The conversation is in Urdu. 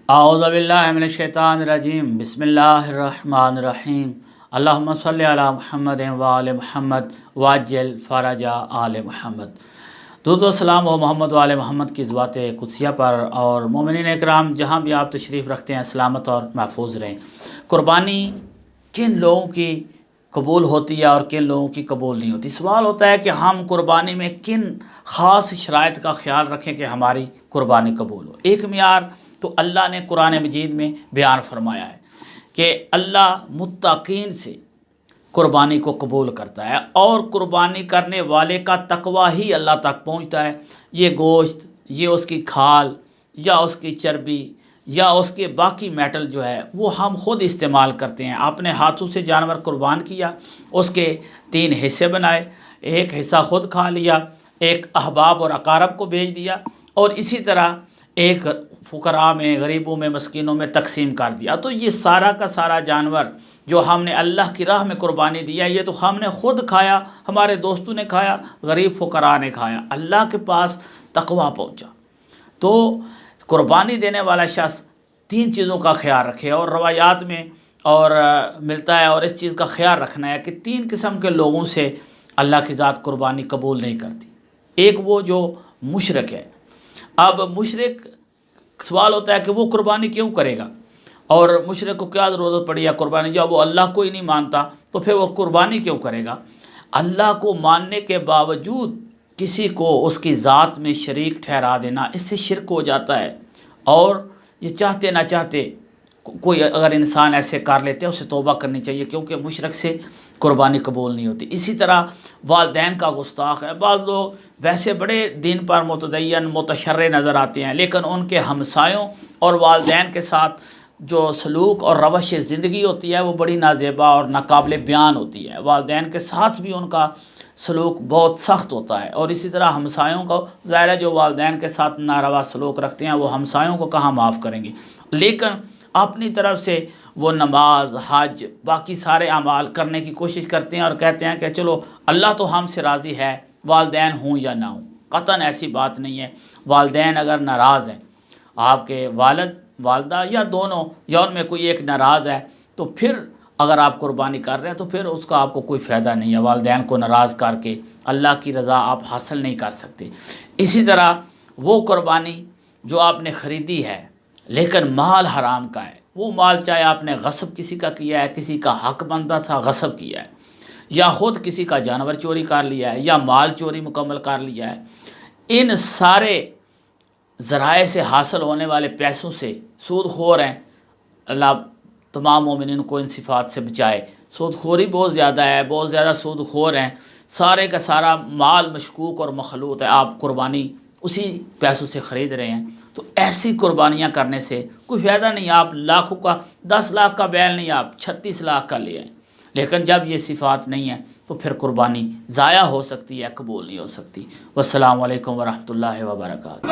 اعوذ باللہ من الشیطان الرجیم، بسم اللہ الرحمن الرحیم، اللہم صلی علی محمد وآل محمد واجل فرج آل محمد۔ درود و سلام و محمد وآل محمد کی ذوات قدسیہ پر، اور مومنین اکرام جہاں بھی آپ تشریف رکھتے ہیں سلامت اور محفوظ رہیں۔ قربانی کن لوگوں کی قبول ہوتی ہے اور کن لوگوں کی قبول نہیں ہوتی؟ سوال ہوتا ہے کہ ہم قربانی میں کن خاص شرائط کا خیال رکھیں کہ ہماری قربانی قبول ہو۔ ایک معیار تو اللہ نے قرآن مجید میں بیان فرمایا ہے کہ اللہ متقین سے قربانی کو قبول کرتا ہے، اور قربانی کرنے والے کا تقوی ہی اللہ تک پہنچتا ہے۔ یہ گوشت، یہ اس کی کھال یا اس کی چربی یا اس کے باقی میٹل جو ہے وہ ہم خود استعمال کرتے ہیں۔ اپنے ہاتھوں سے جانور قربان کیا، اس کے 3 حصے بنائے، ایک حصہ خود کھا لیا، ایک احباب اور اقارب کو بھیج دیا، اور اسی طرح ایک فقراء میں، غریبوں میں، مسکینوں میں تقسیم کر دیا۔ تو یہ سارا کا سارا جانور جو ہم نے اللہ کی راہ میں قربانی دیا، یہ تو ہم نے خود کھایا، ہمارے دوستوں نے کھایا، غریب فقراء نے کھایا، اللہ کے پاس تقوی پہنچا۔ تو قربانی دینے والا شخص 3 چیزوں کا خیال رکھے، اور روایات میں اور ملتا ہے، اور اس چیز کا خیال رکھنا ہے کہ 3 قسم کے لوگوں سے اللہ کی ذات قربانی قبول نہیں کرتی۔ ایک وہ جو مشرک ہے۔ اب مشرک، سوال ہوتا ہے کہ وہ قربانی کیوں کرے گا، اور مشرک کو کیا ضرورت پڑی ہے قربانی؟ جب وہ اللہ کو ہی نہیں مانتا تو پھر وہ قربانی کیوں کرے گا؟ اللہ کو ماننے کے باوجود کسی کو اس کی ذات میں شریک ٹھہرا دینا، اس سے شرک ہو جاتا ہے، اور یہ چاہتے نہ چاہتے کوئی اگر انسان ایسے کر لیتے ہیں اسے توبہ کرنی چاہیے، کیونکہ مشرک سے قربانی قبول نہیں ہوتی۔ اسی طرح والدین کا گستاخ ہے۔ بعض لوگ ویسے بڑے دین پر متدین متشرع نظر آتے ہیں، لیکن ان کے ہمسایوں اور والدین کے ساتھ جو سلوک اور روش زندگی ہوتی ہے وہ بڑی نازیبا اور ناقابل بیان ہوتی ہے۔ والدین کے ساتھ بھی ان کا سلوک بہت سخت ہوتا ہے، اور اسی طرح ہمسایوں کو، ظاہر ہے جو والدین کے ساتھ ناروا سلوک رکھتے ہیں وہ ہمسایوں کو کہاں معاف کریں گے؟ لیکن اپنی طرف سے وہ نماز، حج، باقی سارے اعمال کرنے کی کوشش کرتے ہیں، اور کہتے ہیں کہ چلو اللہ تو ہم سے راضی ہے، والدین ہوں یا نہ ہوں۔ قطعاً ایسی بات نہیں ہے۔ والدین اگر ناراض ہیں، آپ کے والد، والدہ یا دونوں، یا ان میں کوئی ایک ناراض ہے، تو پھر اگر آپ قربانی کر رہے ہیں تو پھر اس کا آپ کو کوئی فائدہ نہیں ہے۔ والدین کو ناراض کر کے اللہ کی رضا آپ حاصل نہیں کر سکتے۔ اسی طرح وہ قربانی جو آپ نے خریدی ہے لیکن مال حرام کا ہے، وہ مال چاہے آپ نے غصب کسی کا کیا ہے، کسی کا حق بنتا تھا غصب کیا ہے، یا خود کسی کا جانور چوری کر لیا ہے، یا مال چوری مکمل کر لیا ہے، ان سارے ذرائع سے حاصل ہونے والے پیسوں سے سود خور ہیں۔ اللہ تمام مومنین کو ان صفات سے بچائے۔ سود خوری بہت زیادہ ہے، بہت زیادہ سود خور ہیں، سارے کا سارا مال مشکوک اور مخلوط ہے، آپ قربانی اسی پیسوں سے خرید رہے ہیں۔ تو ایسی قربانیاں کرنے سے کوئی فائدہ نہیں۔ آپ لاکھوں کا، 10 لاکھ کا بیل نہیں، آپ 36 لاکھ کا لے آئیں، لیکن جب یہ صفات نہیں ہیں تو پھر قربانی ضائع ہو سکتی ہے، قبول نہیں ہو سکتی۔ والسلام علیکم ورحمۃ اللہ وبرکاتہ۔